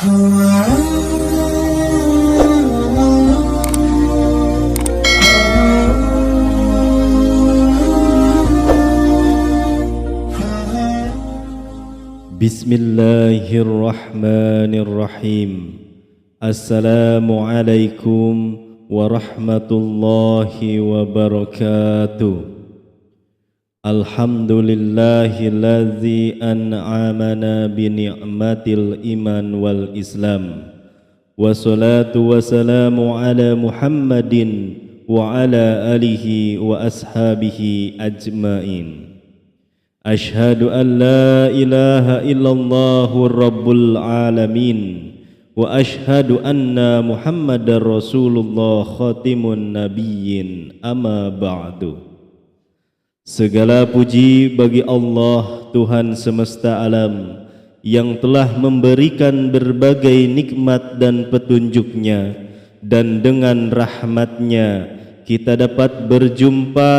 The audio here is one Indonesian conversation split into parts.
Bismillahirrahmanirrahim. Assalamualaikum warahmatullahi wabarakatuh. Alhamdulillahilladzi an'amana bi ni'matil iman wal islam. Wassalatu wassalamu ala Muhammadin wa ala alihi wa ashabihi ajmain. Ashhadu an la ilaha illallah rabbul alamin wa ashhadu anna Muhammadar Rasulullah khatimun nabiyyin, amma ba'du. Segala puji bagi Allah, Tuhan semesta alam, yang telah memberikan berbagai nikmat dan petunjuknya, dan dengan rahmatnya kita dapat berjumpa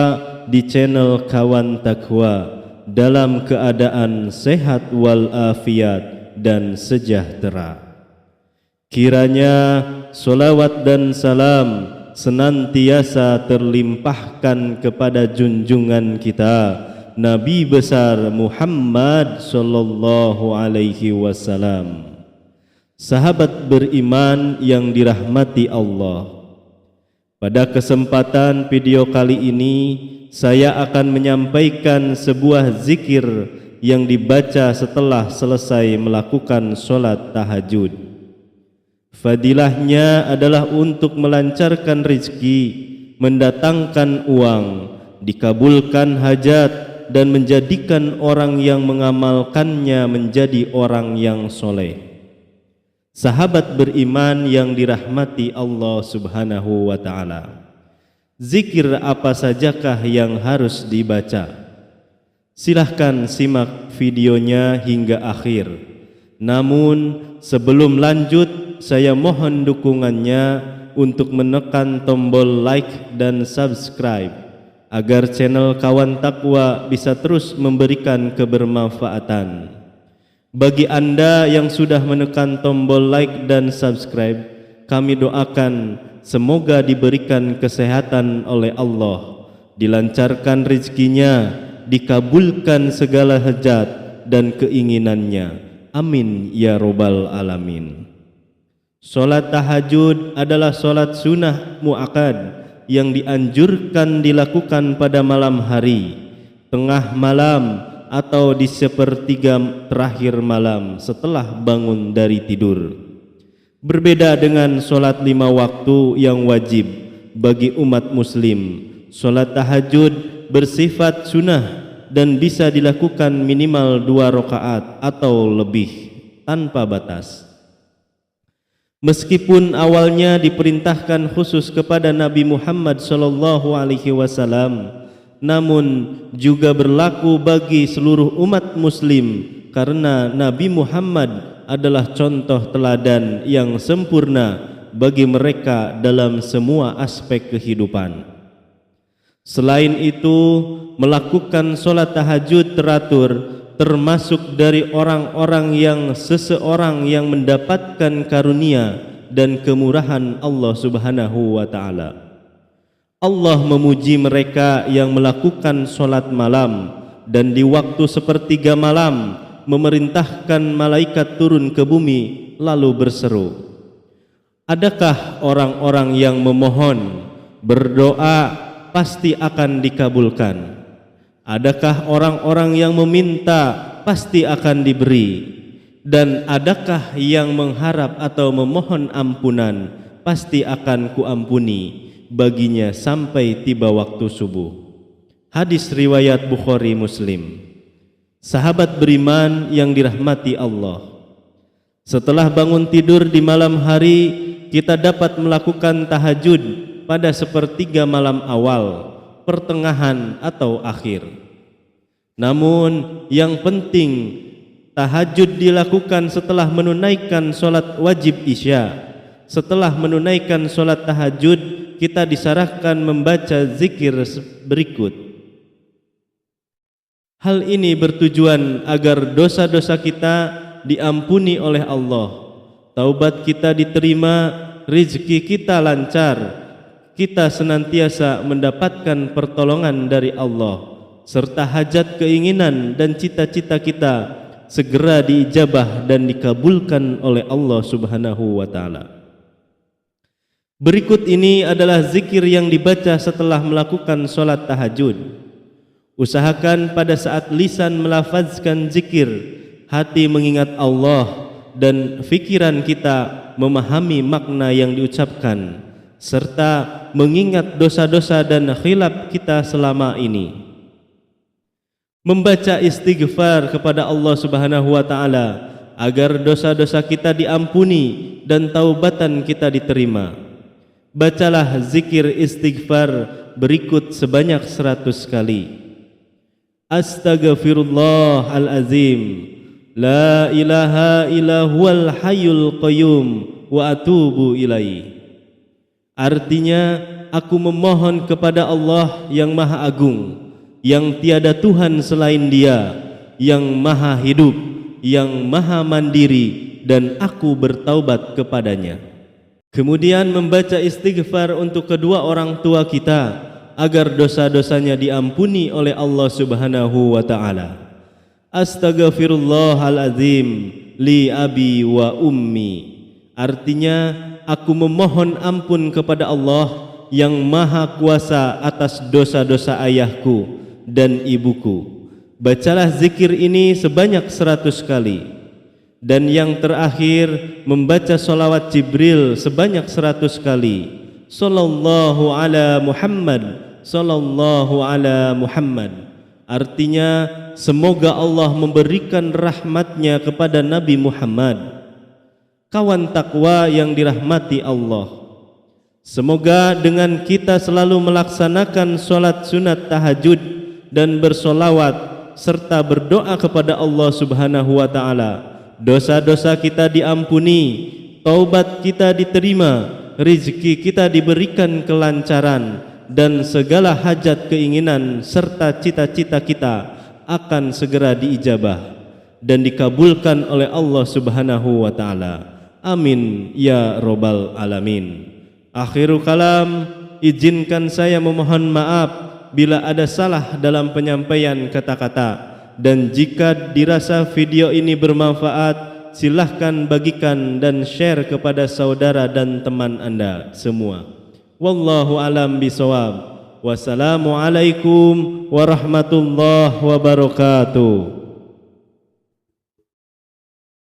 di channel Kawan Takwa dalam keadaan sehat walafiat dan sejahtera. Kiranya solawat dan salam senantiasa terlimpahkan kepada junjungan kita Nabi besar Muhammad sallallahu alaihi wasallam. Sahabat beriman yang dirahmati Allah, pada kesempatan video kali ini saya akan menyampaikan sebuah zikir yang dibaca setelah selesai melakukan sholat tahajud. Fadilahnya adalah untuk melancarkan rezeki, mendatangkan uang, dikabulkan hajat, dan menjadikan orang yang mengamalkannya menjadi orang yang soleh. Sahabat beriman yang dirahmati Allah Subhanahu wa ta'ala, zikir apa sajakah yang harus dibaca? Silahkan simak videonya hingga akhir. Namun sebelum lanjut, saya mohon dukungannya untuk menekan tombol like dan subscribe agar channel Kawan Takwa bisa terus memberikan kebermanfaatan. Bagi Anda yang sudah menekan tombol like dan subscribe, kami doakan semoga diberikan kesehatan oleh Allah, dilancarkan rezekinya, dikabulkan segala hajat dan keinginannya. Amin ya robbal alamin. Salat tahajud adalah salat sunnah muakkad yang dianjurkan dilakukan pada malam hari, tengah malam, atau di sepertiga terakhir malam setelah bangun dari tidur. Berbeda dengan sholat 5 waktu yang wajib bagi umat muslim, sholat tahajud bersifat sunnah dan bisa dilakukan minimal 2 rakaat atau lebih tanpa batas. Meskipun awalnya diperintahkan khusus kepada Nabi Muhammad SAW, namun juga berlaku bagi seluruh umat muslim karena Nabi Muhammad adalah contoh teladan yang sempurna bagi mereka dalam semua aspek kehidupan. Selain itu, melakukan sholat tahajud teratur termasuk dari orang-orang yang seseorang yang mendapatkan karunia dan kemurahan Allah Subhanahu wa ta'ala. Allah memuji mereka yang melakukan sholat malam dan di waktu sepertiga malam memerintahkan malaikat turun ke bumi lalu berseru, adakah orang-orang yang memohon, berdoa pasti akan dikabulkan? Adakah orang-orang yang meminta pasti akan diberi? Dan adakah yang mengharap atau memohon ampunan pasti akan kuampuni baginya sampai tiba waktu subuh. Hadis riwayat Bukhari Muslim. Sahabat beriman yang dirahmati Allah, setelah bangun tidur di malam hari, kita dapat melakukan tahajud pada sepertiga malam awal, pertengahan atau akhir. Namun yang penting, tahajud dilakukan setelah menunaikan sholat wajib isya. Setelah menunaikan sholat tahajud, kita disarankan membaca zikir berikut. Hal ini bertujuan agar dosa-dosa kita diampuni oleh Allah, taubat kita diterima, rizki kita lancar, kita senantiasa mendapatkan pertolongan dari Allah, serta hajat keinginan dan cita-cita kita segera diijabah dan dikabulkan oleh Allah Subhanahu wa taala. Berikut ini adalah zikir yang dibaca setelah melakukan sholat tahajud. Usahakan pada saat lisan melafazkan zikir, hati mengingat Allah dan fikiran kita memahami makna yang diucapkan, serta mengingat dosa-dosa dan khilaf kita selama ini. Membaca istighfar kepada Allah Subhanahu wa taala agar dosa-dosa kita diampuni dan taubatan kita diterima. Bacalah zikir istighfar berikut sebanyak 100 kali. Astaghfirullahalazim, la ilaha illa huwal hayyul qayyum wa atubu ilaih. Artinya, aku memohon kepada Allah yang Maha Agung, yang tiada Tuhan selain Dia, yang Maha Hidup, yang Maha Mandiri, dan aku bertaubat kepadanya. Kemudian membaca istighfar untuk kedua orang tua kita agar dosa-dosanya diampuni oleh Allah Subhanahu wa taala. Astaghfirullahalazim li abi wa ummi. Artinya, aku memohon ampun kepada Allah yang Maha Kuasa atas dosa-dosa ayahku dan ibuku. Bacalah zikir ini sebanyak 100 kali. Dan yang terakhir, membaca salawat Jibril sebanyak 100 kali. Sallallahu ala Muhammad, sallallahu ala Muhammad. Artinya, semoga Allah memberikan rahmatnya kepada Nabi Muhammad, kawan takwa yang dirahmati Allah. Semoga dengan kita selalu melaksanakan sholat sunat tahajud dan bersolawat serta berdoa kepada Allah Subhanahu wa ta'ala, dosa-dosa kita diampuni, taubat kita diterima, rizki kita diberikan kelancaran, dan segala hajat keinginan serta cita-cita kita akan segera diijabah dan dikabulkan oleh Allah Subhanahu wa ta'ala. Amin ya robbal alamin. Akhirul kalam, izinkan saya memohon maaf bila ada salah dalam penyampaian kata-kata. Dan jika dirasa video ini bermanfaat, silahkan bagikan dan share kepada saudara dan teman Anda semua. Wallahu alam bisawab. Wassalamualaikum warahmatullahi wabarakatuh.